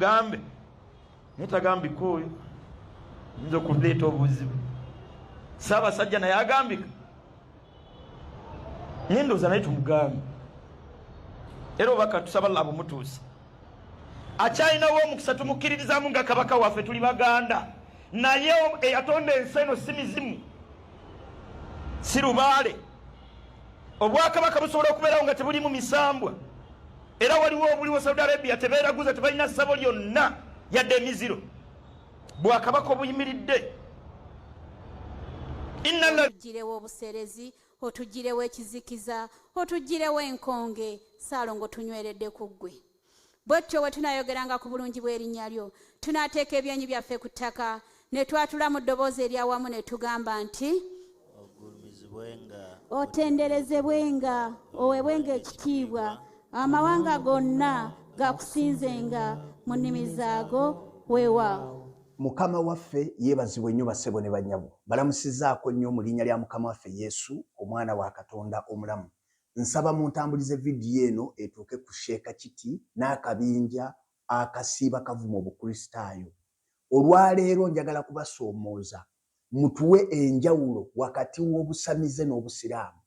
gambe netagambika oyo nzo okuleeta obuzibu Ssaabasajja naye agambika nyendoza naye tumugambe era obaka tusaba Allah bumutuusa akyalinawo omukisa tumukkiririzaamu nga kabaka waffe tuli baganda naye eyatonda ensi eno si mizimu si lubaale obwakabaka busobola okubeerawo nga tebulimu misambwa era waliwo obuliwo Saudi Arabia tebeeraguza tebalina ssabo lyonna yadde emiziro bwakabaka obuyimiridde otugirewo obuserezi otugirewo ekizikiza otugirewo enkonge Ssaalongo tunyweredde ku ggwe bwetyo bwe tunayogeranga ku bulungi bw'erinnya lyo tunaateeka ebyenyi byaffe ku ttaka ne twatula mu ddoboozi eryawamu ne tugamba nti otenderezebwenga owebwenga ekitiibwa amawanga gonna gakusinzenga mu nnimi zaago weewaawo. Mukama waffe yeebazibwe nnyo bassebo ne bannyabo balamusizaako nnyo mu linnya lya Mukama waffe Yesu omwana wa Katonda omulamu. Nsaba muntambulize vidiyo eno etuuke ku Sheeka Kiti n'akabinja akasiiba kavuma obukristaayo. Olwaleero njagala kubasoomooza mutuwe enjawulo wakati w'obusamize n'obusiraamu.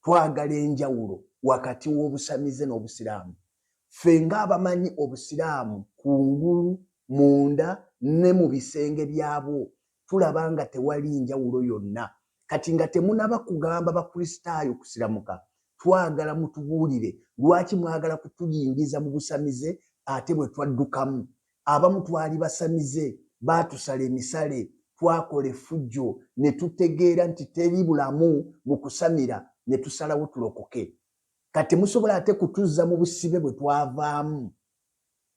Twagala enjawulo wakati w'obusamize n'obusiraamu. Ffe ng'abamanyi obusiraamu kungulu munda ne mu bisenge byabwo tulaba nga tewali njawulo yonna. Kati nga temunaba kugamba bakristaayo kusiramuka twagala mutubuulire lwaki mwagala kutuyingiza mu busamize ate bwe twaddukamu. Abamu twali basamize baatusala emisale twakola effujjo ne tutegeera nti teri bulamu mu kusamira ne tusalawo tulokoke. Kati musobola ate kutuzza mu busibe bwe twavaamu.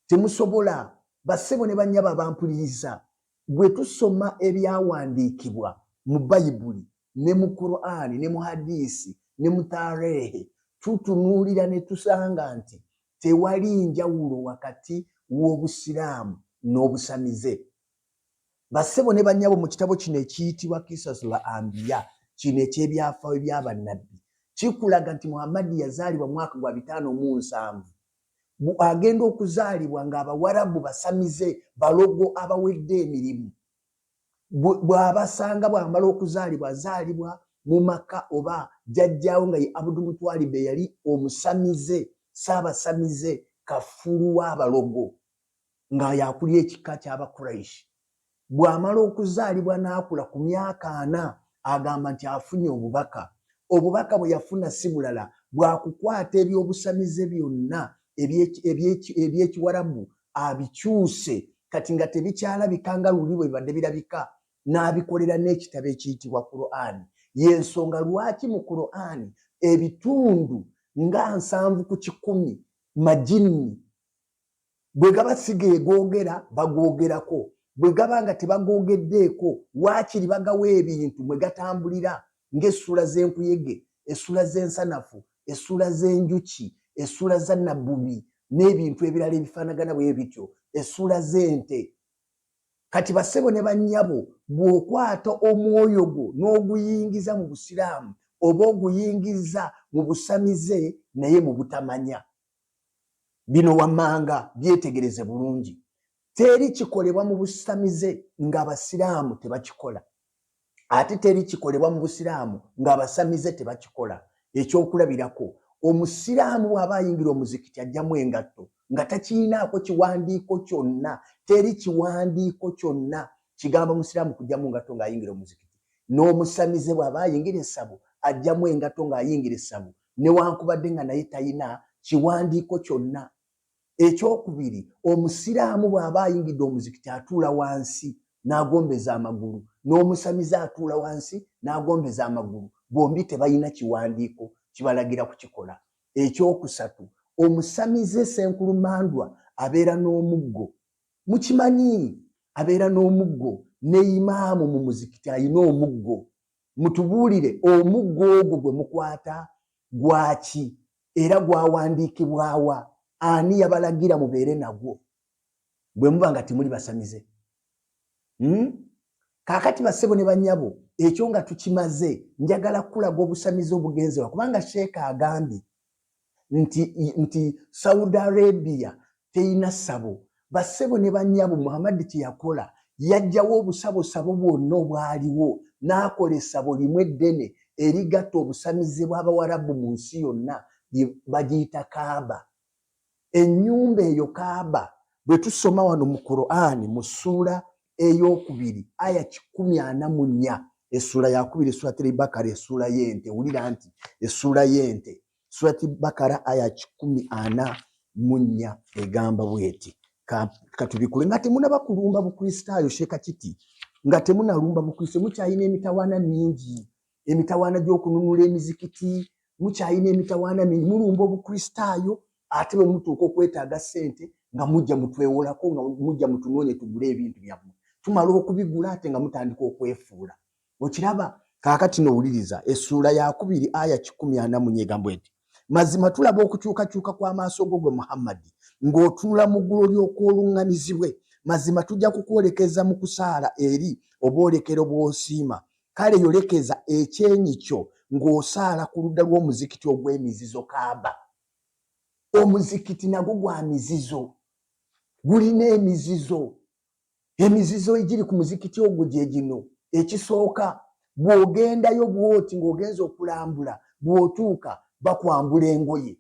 Temusobola bassebo ne bannyabo abampuliriza bwe tusoma ebyawandiikibwa mu Bayibuli ne mu Qur'ani ne mu Hadisi ne mu Taarehe tutunuulira ne tusanga nti tewali njawulo wakati w'obusiraamu n'obusamize. Bassebo ne bannyabo mu kitabo kino ekiyitibwa Qisasul Anbiya kino ekyebyafaayo by'abannabbi kikulaga nti Muhammadi yazaalibwa mwaka gwa 507. Agenda okuzaalibwa ng'Abawarabu basamize balogo abawedde emirimu. Bw'abasanga bw'amala okuzaalibwa azaalibwa mu maka oba jjajjaawo nga ye Abdul Mutwalib yali omusamize saabasamize kafulu w'abalogo nga yakulira ekika ky'Abakuraishi. Bw'amala okuzaalibwa n'akula ku myaka 4 agamba nti afunye obubaka. Obubaka bwe yafuna si bulala bwakukwata ebyobusamize byonna ebyekiwarabu abikyuse kati nga tebikyalabika nga luli bwe bibadde birabika n'abikolera n'ekitabo ekiyitibwa Qur'ani. Y'ensonga lwaki mu Qur'ani ebitundu nga 7 ku 100 majini bwe gaba sigeegogera bagoogerako bwe gaba nga tebagogeddeeko waakiri bagawa ebintu mwe gatambulira ng'essula z'enkuyege, essula z'ensanafu, essula z'enjuki, essula za nabbubi n'ebintu ebirala ebifaanagana bwe bityo, essula z'ente. Kati bassebo ne bannyabo bw'okwata omwoyo gwo n'oguyingiza mu busiraamu oba oguyingiza mu busamize naye mu butamanya. Bino wammanga byetegereze bulungi. Teri kikolebwa mu busamize ng'Abasiraamu tebakikola. Ate teri kikolebwa mu busiraamu ng'Abasamize tebakikola. Ekyokulabirako Omusiraamu bw'aba ayingira omuzikiti ajjamu engatto nga takirinaako kiwandiiko kyonna. Teri kiwandiiko kyonna kigamba Omusiraamu kujjamu ngatto ng'ayingira omuzikiti. N'Omusamize bw'aba ayingira essabo ajjamu engatto ng'ayingira essabo newankubadde nga naye talina kiwandiiko kyonna. Ekyokubiri Omusiraamu bw'aba ayingidde omuzikiti atuula wansi n'agombeza amagulu n'Omusamize atuula wansi n'agombeza amagulu. Bombi tebalina kiwandiiko kibalagira kukikola. Ekyokusatu Omusamize Senkulumandwa abeera n'omuggo. Mukimanyi abeera n'omuggo ne imaamu mu muzikiti alina omuggo. Mutubuulire omuggo ogwo gwe mukwata gwaki era gwawandiikibwawa? Ani yabalagira mubeere nagwo bwe muba nga temuli basamize? Kaakati bassebo ne bannyabo ekyo nga tukimaze njagala kulaga obusamize obugenzewa kubanga Sheeka agambye nti Saudi Arabia teyina ssabo. bassebo ne bannyabo Muhammad kye yakola yajjawo obusabosabo bwonna obwaliwo n'akola essabo limu eddene erigatta obusamize bw'Abawarabu mu nsi yonna bagiyita Kaaba. Ennyumba eyo Kaaba bwe tusoma wano mu Qur'ani mu ssuula ey'okubiri aya 144 essuula yakubiri Surat al-Bakara essuula y'ente wulira nti essuula y'ente Surat al-Bakara aya 144 egamba bweti katubikule nga temunaba kulumba bukristaayo Sheikh Kiti nga temunalumba bukristaayo mukyayina emitawaana mingi emitawaana gy'okununula emizikiti mukyayina emitawaana mingi mulumba obukristaayo ate bwe mutuuka okwetaaga ssente nga mujja mutwewolako nga mujja mutunoonye tugule ebintu byammwe tumala okubigula ate nga mutandika okwefuula okiraba kaakati nowuliriza essuula yakubiri aya 144 egamba eti mazima tulaba okukyukakyuka kw'amaaso go gwe Muhammadi ng'otuula mu ggulo ly'okwoluŋŋamizibwe mazima tujja kukwolekeza mu kusaala eri obwolekero bw'osiima kale yolekeza ekyenyi kyo ng'osaala ku ludda lw'omuzikiti ogw'emizizo Kaaba. Omuzikiti nagwo gwa mizizo gulina emizizo egiri ku muzikiti ogwo gye gino ekisooka bw'ogendayo bw'oti ng'ogenza okulambula bw'otuuka bakwambula engoye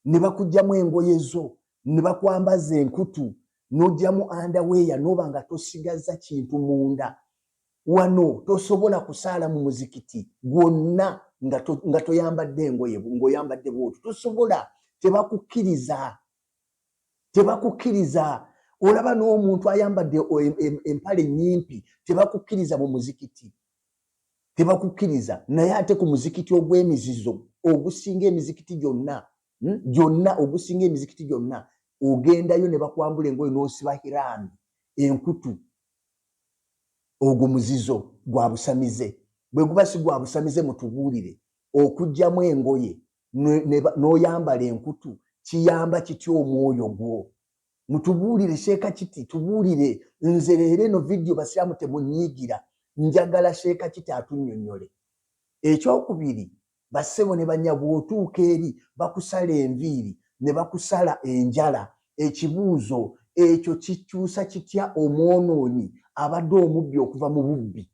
ne bakugyamu engoye zo ne bakwambaza enkutu n'ojjamu underwear n'oba nga tosigaza kintu munda wano tosobola kusaala mu muzikiti gwonna nga toyambadde engoye ng'oyambadde bw'oti tosobola. Tebakukkiriza olaba n'omuntu ayambadde empale nnyimpi tebakukkiriza mu muzikiti tebakukkiriza naye ate ku muzikiti ogw'emizizo ogusinga emizikiti gyonna ogusinga emizikiti gyonna ogendayo ne bakwambula engoye n'osiba hiraami enkutu ogwo muzizo gwa busamize bwe guba si gwa busamize mutubuulire okugyamu engoye n'oyambala enkutu kiyamba kitya omwoyo gwo mutubuulire Sheikh Kiti tubuulire nze leero eno vidiyo basiraamu temunyiigira njagala Sheikh Kiti atunnyonnyole. Ekyokubiri bassebo ne bannya bw'otuuka eri bakusala enviiri ne bakusala enjala ekibuuzo ekyo kikyusa kitya omwonoonyi abadde omubbi okuva mu bubbi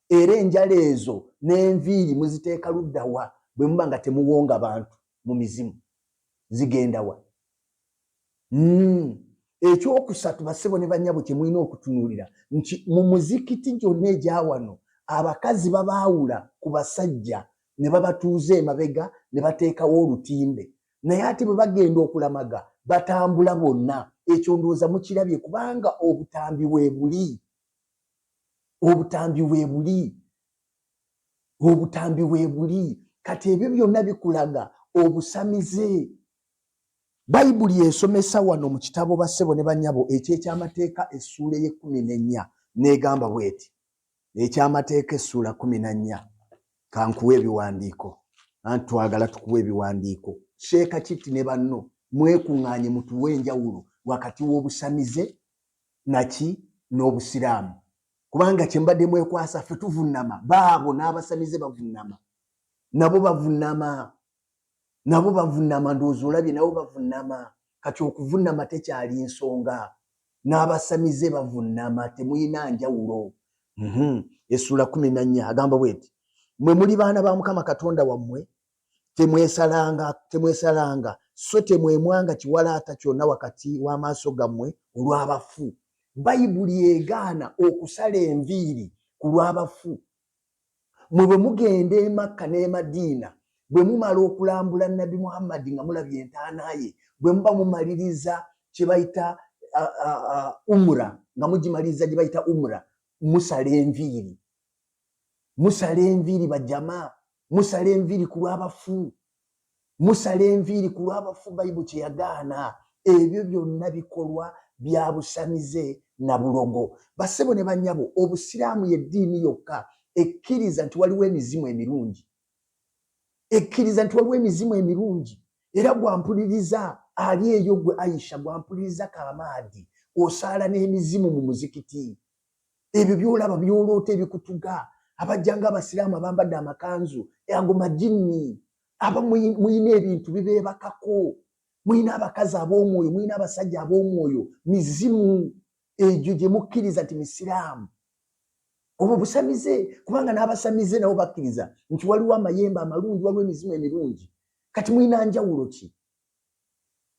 era enjala ezo n'enviiri muziteeka luddawa bwe muba nga temuwonga bantu mu mizimu zigenda wa? Ekyokusatu bassebo ne bannyabo kye mulina okutunuulira nti mu muzikiti gyonna egya wano abakazi babaawula ku basajja ne babatuuza emabega ne bateekawo olutimbe naye ate bwe bagenda okulamaga batambula bonna. Ekyo ndowooza mukirabye kubanga obutambi weebuli kati ebyo byonna bikulaga obusamize. Bayibuli esomesa wano mu kitabo bassebo ne bannyabo ekyekyamateeka essuula ye14 n'egamba bweti ekyamateeka essuula 14 kankuwa ebiwandiiko anti twagala tukuwa ebiwandiiko. Sheikh Kiti ne banno mwekuŋŋaanye mutuwe enjawulo wakati w'obusamize n'obusiraamu kubanga kye mbadde mwekwasa ffe tuvunnama baabo n'abasamize bavunnama nabo bavunnama ndowooza olabye nabo bavunnama kati okuvunnama tekyali nsonga n'abasamize bavunnama temuyina njawulo. Essuula 14 agamba bweti mwe muli baana ba Mukama Katonda wammwe temwesalanga so temwemwanga kiwalaata kyonna wakati w'amaaso gammwe olw'abafu. Bayibuli egaana okusala enviiri ku lw'abafu. Mwe bwe mugenda e Makka n'e Madiina bwe mumala okulambula Nabi Muhammad nga mulabye entaana ye bwe muba mumaliriza kye bayita umra nga mugimaliriza gye bayita umra musala enviiri bajama musala enviiri ku lw'abafu Bayibuli kye yagaana. Ebyo byonna bikolwa bya busamize na bulogo. Bassebo ne bannyabo obusiraamu y'eddiini yokka ekkiriza nti waliwo emizimu emirungi era gwampuliriza ali eyo gwe Aisha gwampuliriza Kamadi osaala n'emizimu mu muzikiti. Ebyo byolaba byoloota ebikutuga abajjanga abasiraamu abambadde amakanzu ago majini aba muyina ebintu bibeebakako mwina abakazi ab'omwoyo, mwina abasajja ab'omwoyo, mizimu egyo gye mukkiriza nti misiraamu. Obwo busamize, kubanga n'abasamize nabo bakkiriza nti waliwo amayembe amalungi, waliwo emizimu emirungi. Kati mwina njawulo ki?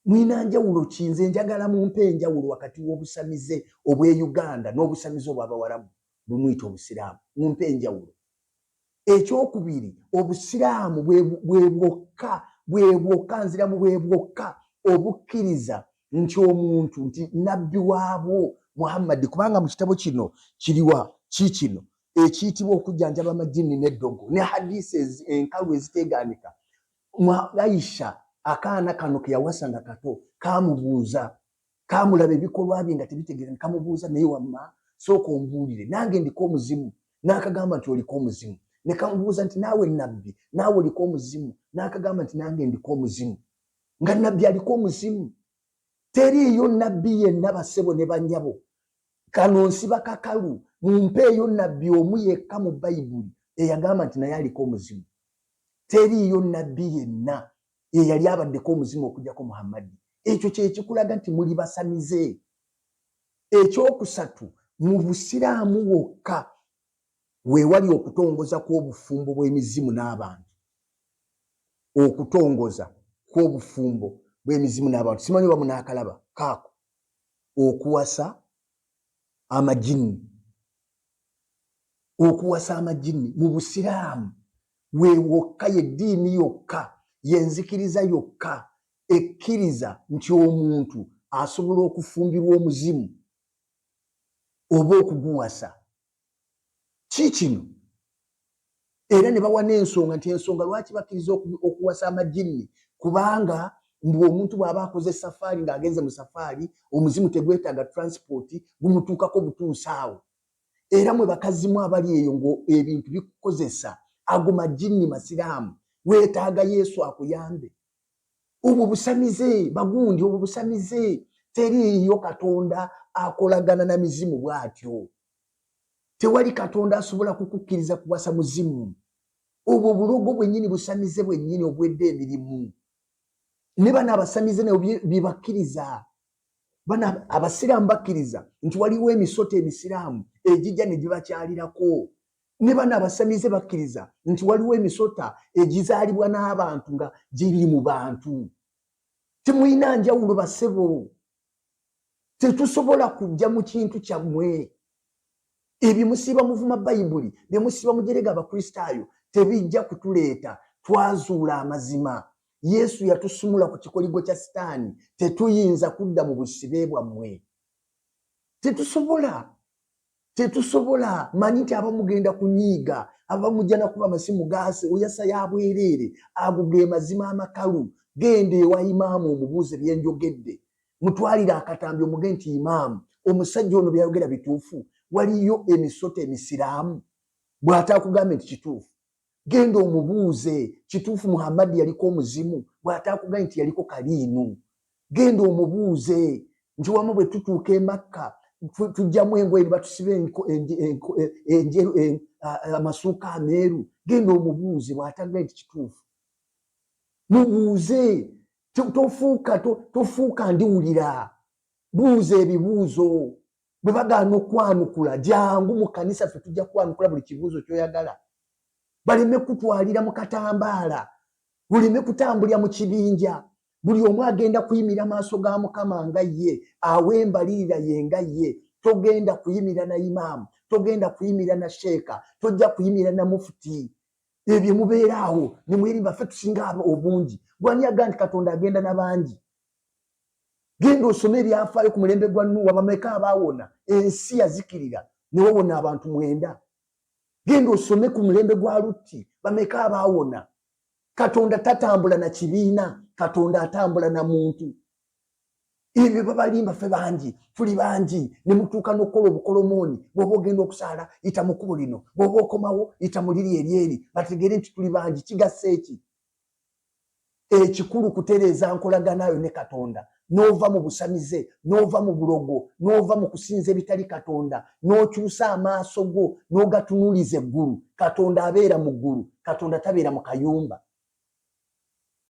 Mwina njawulo ki? Nze njagala mumpe enjawulo wakati w'obusamize obw'Uganda n'obusamize obw'Abawarabu bumuyita obusiraamu. Mumpe enjawulo. Ekyokubiri, obusiraamu bwe bwokka nziramu bwe bwokka obukkiriza nti omuntu nti nabbi waabwo Muhammad, kubanga mu kitabo kino kiriwa kikino ekiyitibwa okujjanjaba amajini n'eddogo ne hadisi enkalu eziteegaanika. Aisha akaana kano ke yawasanga kato kamubuuza, kamulaba ebikolwa bye nga tebitegeera, kamubuuza naye wamma sooka ombuulire nange ndiko omuzimu. N'akagamba nti oliko omuzimu. Ne kamubuuza nti naawe nabbi, naawe oliko omuzimu. N'akagamba nti nange ndiko omuzimu. Nga nabbi aliko omuzimu. Teriiyo nabbi yenna basebo ne bannyabo. Kano nsiba kakalu, mumpeeyo nabbi omu yekka mu Bayibuli eyagamba nti naye aliko omuzimu. Teriiyo nabbi yenna eyali abaddeko omuzimu okujjako Muhammadi. Ekyo kye kikulaga nti muli basamize. Ekyokusatu, mu busiraamu wokka weewali okutongoza kw'obufumbo bw'emizimu n'abantu. Okutongoza kw'obufumbo bw'emizimu n'abantu. Simanyi oba munaakalaba kaako. Okuwasa amajini. Okuwasa amajini mu busiraamu wewokka yeddiini yokka, yenzikiriza yokka ekkiriza nti omuntu asobola okufumbirwa omuzimu oba okuguwasa. Kikino era ne bawa n'ensonga nti ensonga lwaki bakkiriza okuwasa amajini, kubanga mbu omuntu bw'aba akoze safaari ng'agenze mu safaari, omuzimu tegwetaaga transport, gumutuukako butuusa awo. Era mwe bakazimu abali eyo ngo ebintu bikukozesa, ago majini masiraamu, weetaaga Yesu akuyambe. Obwo busamize bagundi, obwo busamize. Teriiyo Katonda akolagana na mizimu bw'atyo. Tewali Katonda asobola kukukkiriza kuwasa muzimu. Obwo bulogo bwennyini, busamize bwennyini obwedde emirimu. Ne bano abasamize nabo bibakkiriza. Bana abasiraamu bakkiriza nti waliwo emisota emisiraamu egijja ne gibakyalirako. Ne bano abasamize bakkiriza nti waliwo emisota egizaalibwa n'abantu nga giri mu bantu. Temulina njawulo basebo. Tetusobola kujja mu kintu kyammwe. Ebyo musiiba muvuma Bayibuli, bye musiiba mujerega Abakristaayo tebijja kutuleeta twazuula amazima. Yesu yatusumula ku kikoligo kya Sitaani, tetuyinza kudda mu busibe bwammwe. Tetusobola. Manyi nti abamugenda kunyiiga, abamujja nakuba amasimu gaase, oyasa yabwereere, ago ge mazima amakalu. Genda ewa imaamu omubuuze bye njogedde. Mutwalire akatambi omugende nti imaamu, omusajja ono byayogera bituufu? Waliyo emisota emisiraamu? Bw'ataakugambye nti kituufu, genda omubuuze kituufu Muhammadi yaliko omuzimu? Bw'ataakugambye nti yaliko kaliinu, genda omubuuze nti wamma bwe tutuuka e Makka tujjamu engoye ne batusiba amasuuka ameeru. Genda omubuuze bw'ataakugambye nti kituufu. Mubuuze. Tofuuka ndiwulira. Buuza ebibuuzo. Bwe bagaana okwanukula, jangu mu kanisa ffe tujja kwanukula buli kibuuzo ky'oyagala. Baleme kutwalira mu katambaala, buleme kutambulira mu kibinja. Buli omu agenda kuyimira maaso ga Mukama nga ye, awembalirira ye nga ye. Togenda kuyimira na imaamu, togenda kuyimira na sheeka, tojja kuyimira na mufuti. Ebyo mubeeraawo ne mwerimba ffe tusinga obungi. Gwani yagaa nti Katonda agenda n'abangi? Genda osome ebyafaayo ku mulembe gwa Nuuwa, bameka abaawona, ensi yazikirira ne wawona abantu 9. Genda osome ku mulembe gwa Lutti, bameka abaawona. Katonda tatambula na kibiina, Katonda atambula na muntu. Ebyo babalimba ffe bangi, tuli bangi, ne mutuuka n'okukola obukolomooni. Bw'oba ogenda okusaala yita mu kkubo lino, bw'oba okomawo yita mu liri eryeri, bategere nti tuli bangi. Kigasa eki? Ekikulu kutereeza nkolaganayo ne Katonda. N'ova mu busamize, n'ova mu bulogo, n'ova mu kusinza ebitali Katonda, n'okyusa amaaso go n'ogatunuuliza eggulu. Katonda abeera mu ggulu, Katonda tabeera mu kayumba.